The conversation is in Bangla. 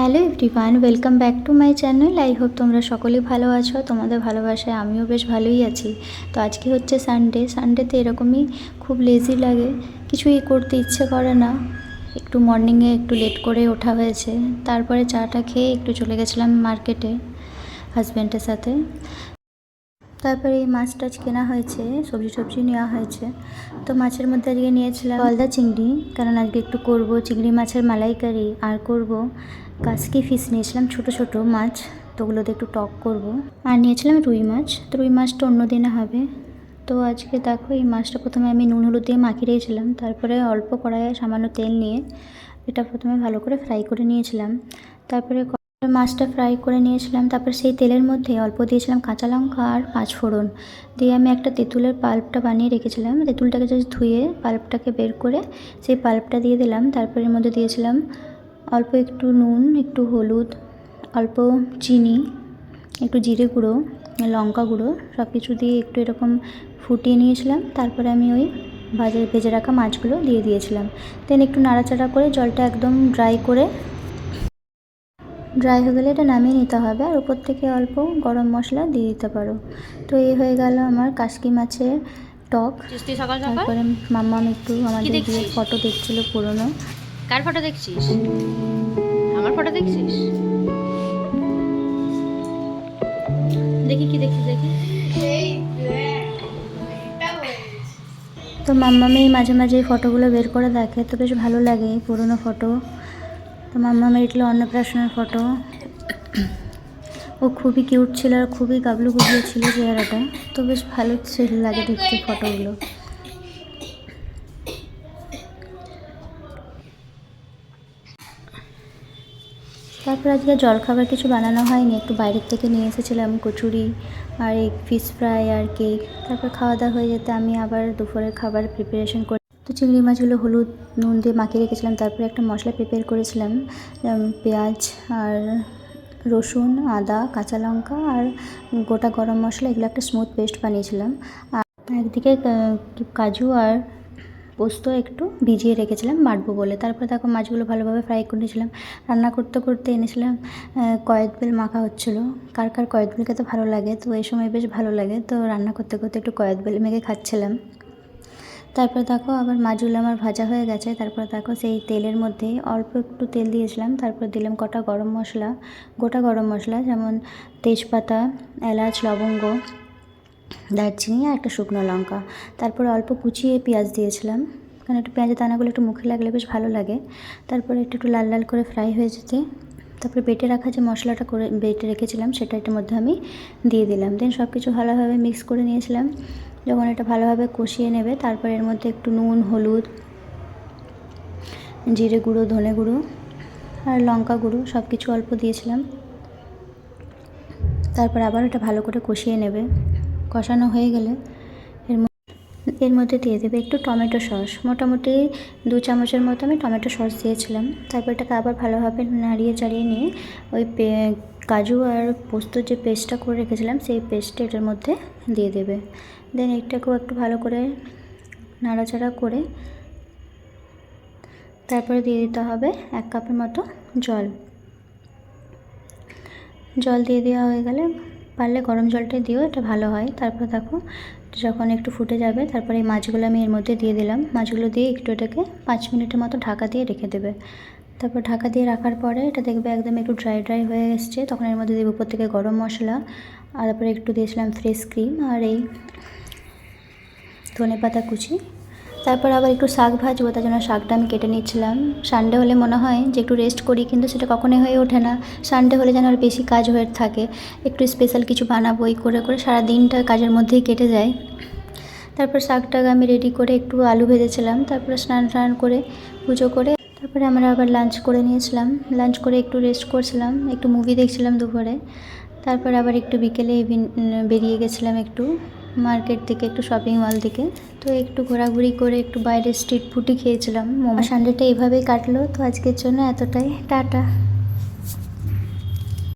Hello everyone, welcome back to my channel. I hope তোমরা সকলেই ভালো আছো। তোমাদের ভালোবাসায় আমিও বেশ ভালোই আছি। তো আজকে হচ্ছে সানডেতে এরকমই খুব লেজি লাগে, কিছুই করতে ইচ্ছে করে না। একটু মর্নিংয়ে একটু লেট করে ওঠা হয়েছে, তারপরে চাটা খেয়ে একটু চলে গেছিলাম মার্কেটে হাজব্যান্ডের সাথে। তারপরে এই মাছ টাছ কেনা হয়েছে, সবজি নেওয়া হয়েছে। তো মাছের মধ্যে আজকে নিয়েছিলাম গলদা চিংড়ি, কারণ আজকে একটু করব চিংড়ি মাছের মালাইকারি, আর করব কাসকি ফিশ নিয়েছিলাম, ছোট ছোট মাছ, তো ওগুলোতে একটু টক করব। আর নিয়েছিলাম রুই মাছ, তো রুই মাছটা অন্য দিনে হবে। তো আজকে দেখো এই মাছটা প্রথমে আমি নুন হলুদ দিয়ে মাখিয়ে রেখেছিলাম, তারপরে অল্প কড়াইয়ে সামান্য তেল নিয়ে এটা প্রথমে ভালো করে ফ্রাই করে নিয়েছিলাম। তারপরে মাছটা ফ্রাই করে নিয়েছিলাম, তারপর সেই তেলের মধ্যে অল্প দিয়েছিলাম কাঁচা লঙ্কা আর পাঁচফোড়ন দিয়ে আমি একটা তেঁতুলের পাল্পটা বানিয়ে রেখেছিলাম। তেঁতুলটাকে জাস্ট ধুয়ে পাল্পটাকে বের করে সেই পাল্পটা দিয়ে দিলাম। তারপরে এর মধ্যে দিয়েছিলাম অল্প একটু নুন, একটু হলুদ, অল্প চিনি, একটু জিরে গুঁড়ো, লঙ্কা গুঁড়ো, সব কিছু দিয়ে একটু এরকম ফুটিয়ে নিয়েছিলাম। তারপরে আমি ওই ভেজে রাখা মাছগুলো দিয়ে দিয়েছিলাম। দেন একটু নাড়াচাড়া করে জলটা একদম ড্রাই হয়ে গেলে এটা নামিয়ে নিতে হবে, আর উপর থেকে অল্প গরম মশলা দিয়ে দিতে পারো। তো এই হয়ে গেল আমার কাসকি মাছের টক। তারপরে মাম্মাম একটু আমাদের বিয়ের ফটো দেখছিল পুরনো। কার ফটো দেখছিস? আমার ফটো দেখছিস? দেখি কি দেখছিস, দেখি। তো মাম্মামি মাঝে মাঝে এই ফটোগুলো বের করে দেখে, তো বেশ ভালো লাগে এই পুরনো ফটো। তো মাম্মামের এগুলো অন্নপ্রাশনের ফটো। ও খুবই কিউট ছিল আর খুবই গাবলু গুবলু ছিল চেহারাটা, তো বেশ ভালো লাগে দেখতে ফটোগুলো। তারপর আজকে জলখাবার কিছু বানানো হয়নি, একটু বাইরের থেকে নিয়ে এসেছিলাম কচুরি আর এই ফিশ ফ্রাই আর কেক। তারপর খাওয়া দাওয়া হয়ে যেতে আমি আবার দুপুরের খাবার প্রিপারেশন করি। তো চিংড়ি মাছগুলো হলুদ নুন দিয়ে মাখিয়ে রেখেছিলাম, তারপরে একটা মশলা প্রিপেয়ার করেছিলাম, পেঁয়াজ আর রসুন, আদা, কাঁচা লঙ্কা আর গোটা গরম মশলা, এগুলো একটা স্মুথ পেস্ট বানিয়েছিলাম। আর একদিকে কাজু আর পোস্ত একটু ভিজিয়ে রেখেছিলাম বাটবো বলে। তারপরে দেখো মাছগুলো ভালোভাবে ফ্রাই করে নিয়েছিলাম। রান্না করতে করতে এনেছিলাম কয়েদ বেল মাখা হচ্ছিলো। কার কার কয়েদ বেল খেতে ভালো লাগে, তো এই সময় বেশ ভালো লাগে, তো রান্না করতে করতে একটু কয়েদ বেল মেখে খাচ্ছিলাম। তারপরে দেখো আবার মাছগুলো আমার ভাজা হয়ে গেছে। তারপরে দেখো সেই তেলের মধ্যে অল্প একটু তেল দিয়েছিলাম, তারপর দিলাম গোটা গরম মশলা, যেমন তেজপাতা, এলাচ, লবঙ্গ, দারচিনি আর একটা শুকনো লঙ্কা। তারপরে অল্প কুচিয়ে পেঁয়াজ দিয়েছিলাম, কারণ একটু পেঁয়াজের দানাগুলো একটু মুখে লাগলে বেশ ভালো লাগে। তারপরে একটু লাল লাল করে ফ্রাই হয়ে যেতে তারপরে বেটে রাখা যে মশলাটা করে বেটে রেখেছিলাম সেটা এটার মধ্যে আমি দিয়ে দিলাম। দেন সব কিছু ভালোভাবে মিক্স করে নিয়েছিলাম। যখন এটা ভালোভাবে কষিয়ে নেবে, তারপর এর মধ্যে একটু নুন, হলুদ, জিরে গুঁড়ো, ধনে গুঁড়ো আর লঙ্কা গুঁড়ো সব কিছু অল্প দিয়েছিলাম। তারপর আবার এটা ভালো করে কষিয়ে নেবে। কষানো হয়ে গেলে এর মধ্যে দিয়ে দেবে একটু টমেটো সস, মোটামুটি 2 চামচের মতো আমি টমেটো সস দিয়েছিলাম। তারপর এটাকে আবার ভালোভাবে নাড়িয়ে চাড়িয়ে নিয়ে ওই কাজু আর পোস্তর যে পেস্টটা করে রেখেছিলাম সেই পেস্টটা এটার মধ্যে দিয়ে দেবে। দেন এটাকেও একটু ভালো করে নাড়াচাড়া করে তারপরে দিয়ে দিতে হবে 1 কাপের মতো জল দিয়ে দেওয়া হয়ে গেলে, পারলে গরম জলটাই দিও, এটা ভালো হয়। তারপর দেখো যখন একটু ফুটে যাবে, তারপরে এই মাছগুলো আমি এর মধ্যে দিয়ে দিলাম। মাছগুলো দিয়ে একটু এটাকে 5 মিনিটের মতো ঢাকা দিয়ে রেখে দেবে। তারপর ঢাকা দিয়ে রাখার পরে এটা দেখবে একদম একটু ড্রাই হয়ে এসছে, তখন এর মধ্যে দেবে উপর থেকে গরম মশলা, আর তারপরে একটু দিয়েছিলাম ফ্রেশ ক্রিম আর এই ধনেপাতা কুচি। তারপর আবার একটু শাক ভাজবো, তার জন্য শাকটা আমি কেটে নিচ্ছিলাম। সানডে হলে মনে হয় যে একটু রেস্ট করি, কিন্তু সেটা কখনোই হয়ে ওঠে না। সানডে হলে যেন আর বেশি কাজ হয়ে থাকে, একটু স্পেশাল কিছু বানাবো, এই করে করে সারা দিনটা কাজের মধ্যেই কেটে যায়। তারপর শাকটাকে আমি রেডি করে একটু আলু ভেজেছিলাম, তারপরে স্নান করে পুজো করে তারপরে আমরা আবার লাঞ্চ করে নিয়েছিলাম। লাঞ্চ করে একটু রেস্ট করছিলাম, একটু মুভি দেখছিলাম দুপুরে। তারপর আবার একটু বিকেলে বেরিয়ে গেছিলাম একটু মার্কেট থেকে, একটু শপিং মল থেকে। তো একটু ঘোরাঘুরি করে একটু বাইরে স্ট্রিট ফুডই খেয়েছিলাম। সানডেটা এইভাবেই কাটলো। তো আজকের জন্য এতটাই, টাটা।